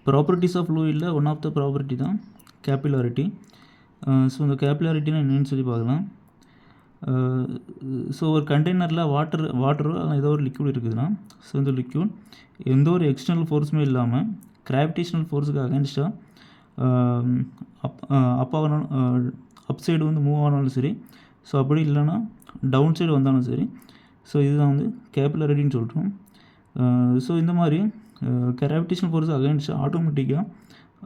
Properties of ஃப்ளூயிடில் one of the property தான் capillarity. So இந்த கேபிலாரிட்டினா என்னென்னு சொல்லி பார்க்கலாம். ஸோ ஒரு கண்டெய்னரில் வாட்டரோ ஏதோ ஒரு லிக்விட் இருக்குதுன்னா, ஸோ இந்த லிக்விட் எந்த ஒரு எக்ஸ்டர்னல் ஃபோர்ஸுமே இல்லாமல் கிராவிடேஷனல் ஃபோர்ஸுக்கு அகேன்ஸ்டாக அப் சைடு வந்து மூவ் ஆனாலும் சரி, ஸோ அப்படி இல்லைன்னா டவுன் சைடு வந்தாலும் சரி, ஸோ இதுதான் வந்து கேபிலாரிட்டின்னு சொல்கிறோம். ஸோ இந்த மாதிரி கிராவிடேஷனல் ஃபோர்ஸ் அகேன்ஸ்டாக ஆட்டோமேட்டிக்காக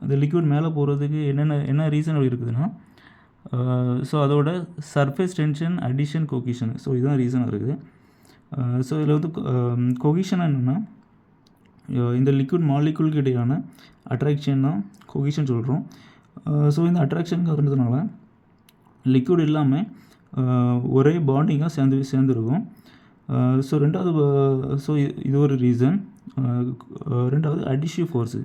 இந்த லிக்விட் மேலே போகிறதுக்கு என்ன ரீசன் இருக்குதுன்னா, ஸோ அதோட சர்ஃபேஸ் டென்ஷன் அடிஷன் கொகிஷன், ஸோ இதுதான் ரீசனாக இருக்குது. ஸோ இதில் வந்து கொகிஷன் என்னென்னா, இந்த லிக்விட் மாலிகுலுக்கு இடையான அட்ராக்ஷன் தான் கொகிஷன் சொல்கிறோம். ஸோ இந்த அட்ராக்ஷன் காரணத்தினால லிக்விட் இல்லாமல் ஒரே பாண்டிங்காக சேர்ந்துருக்கும். ஸோ ஸோ இது ஒரு ரீசன். ரெண்டாவது அடிஷிவ் ஃபோர்ஸு.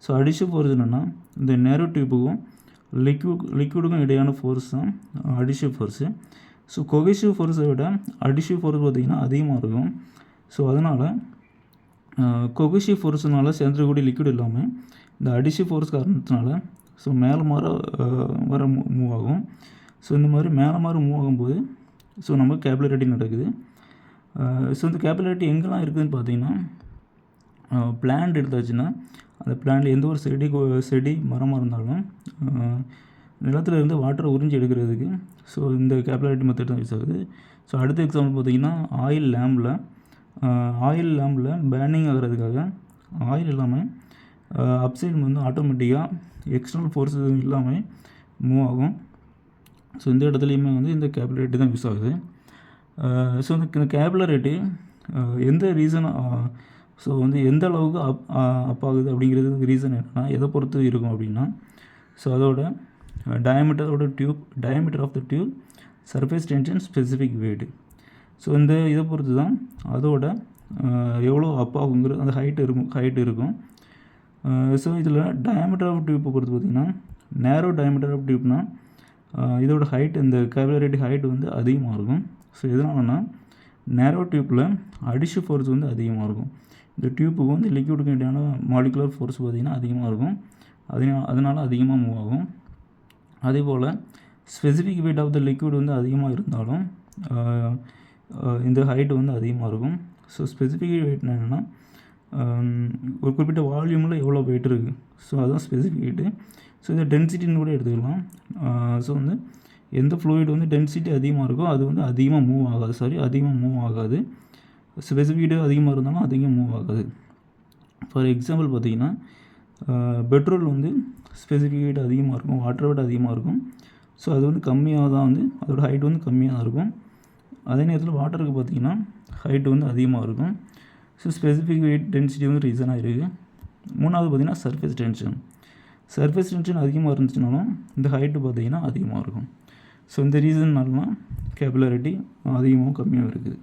ஸோ அடிஷிவ் ஃபோர்ஸ் என்னென்னா, இந்த நேரோ டியூப்புக்கும் லிக்விடுக்கும் இடையான ஃபோர்ஸ் தான் அடிஷிவ் ஃபோர்ஸு. ஸோ கொகேசிவ் ஃபோர்ஸை விட அடிஷிவ் ஃபோர்ஸ் பார்த்திங்கன்னா அதிகமாக இருக்கும். ஸோ அதனால் கொகேசிவ் ஃபோர்ஸ்னால சேர்ந்துக்கூடிய லிக்விட் இல்லாமல் இந்த அடிஷிவ் ஃபோர்ஸ் காரணத்தினால ஸோ மேலே வர மூவ் ஆகும். ஸோ இந்த மாதிரி மேலே மூவ் ஆகும்போது ஸோ நமக்கு கேபிலாரிட்டி நடக்குது. ஸோ இந்த கேபிலாரிட்டி எங்கெல்லாம் இருக்குதுன்னு பார்த்தீங்கன்னா, பிளான்ட் எடுத்தாச்சுன்னா அந்த பிளான்ட்டில் எந்த ஒரு செடி மரமாக இருந்தாலும் நிலத்தில் இருந்து வாட்டரை உறிஞ்சி எடுக்கிறதுக்கு ஸோ இந்த கேபிலாரிட்டி மெத்தட் தான் யூஸ் ஆகுது. ஸோ அடுத்த எக்ஸாம்பிள் பார்த்திங்கன்னா, ஆயில் லேம்பில் பேர்னிங் ஆகிறதுக்காக ஆயில் இல்லாமல் அப்சைடு வந்து ஆட்டோமேட்டிக்காக எக்ஸ்டர்னல் ஃபோர்ஸ் இல்லாமல் மூவ் ஆகும். ஸோ இந்த இடத்துலையுமே வந்து இந்த கேபிலாரிட்டி தான் யூஸ் ஆகுது. ஸோ இந்த கேபிலாரிட்டி எந்த ரீசன் ஸோ வந்து எந்த அளவுக்கு அப் ஆகுது அப்படிங்கிறதுக்கு ரீசன் என்னென்னா, எதை பொறுத்து இருக்கும் அப்படின்னா, ஸோ அதோட diameter of the tube, surface tension, specific weight. So இந்த இதை பொறுத்து தான் அதோட எவ்வளோ அப் ஆகுங்கிறது அந்த ஹைட் இருக்கும். ஸோ இதில் டயமீட்டர் ஆஃப் டியூப்பை பொறுத்து பார்த்திங்கன்னா, நேரோ டயமீட்டர் ஆஃப் டியூப்னா இதோட ஹைட், இந்த கேபிலாரிட்டி ஹைட் வந்து அதிகமாக இருக்கும். ஸோ எதனாலனா நேரோ டியூப்பில் அடிஷிவ் ஃபோர்ஸ் வந்து அதிகமாக இருக்கும். இந்த டியூப்புக்கு வந்து லிக்விடுக்கு இடையான மாலிகுலர் ஃபோர்ஸ் பார்த்திங்கன்னா அதிகமாக இருக்கும். அதனால் அதிகமாக மூவ் ஆகும். அதே போல் specific weight of the liquid வந்து அதிகமாக இருந்தாலும் இந்த ஹைட் வந்து அதிகமாக இருக்கும். ஸோ ஸ்பெசிஃபிக் வெயிட் என்னென்னா, ஒரு குறிப்பிட்ட வால்யூமில் எவ்வளோ வெயிட் இருக்குது, ஸோ அதுதான் ஸ்பெசிஃபிக் வெயிட்டு. ஸோ இந்த டென்சிட்டின்னு கூட எடுத்துக்கலாம். ஸோ வந்து எந்த ஃப்ளூயிட் வந்து டென்சிட்டி அதிகமாக இருக்கோ அது வந்து அதிகமாக மூவ் ஆகாது. ஸ்பெசிஃபிக் அதிகமாக இருந்தாலும் அதிகமாக மூவ் ஆகாது. ஃபார் எக்ஸாம்பிள் பார்த்திங்கன்னா, பெட்ரோல் வந்து ஸ்பெசிஃபிக் வெயிட் அதிகமாக இருக்கும், வாட்டரை விட அதிகமாக இருக்கும். ஸோ அது வந்து கம்மியாக தான் வந்து அதோட ஹைட் வந்து கம்மியாக தான் இருக்கும். அதே நேரத்தில் வாட்டருக்கு பார்த்திங்கன்னா ஹைட் வந்து அதிகமாக இருக்கும். ஸோ ஸ்பெசிஃபிக் வெயிட் டென்சிட்டி வந்து ரீசனாக இருக்குது. மூணாவது பார்த்திங்கன்னா சர்ஃபேஸ் டென்ஷன் அதிகமாக இருந்துச்சுனாலும் இந்த ஹைட்டு பார்த்திங்கன்னா அதிகமாக இருக்கும். ஸோ இந்த ரீசன்னால கேபிலாரிட்டி அதிகமாகவும் கம்மியாகவும் இருக்குது.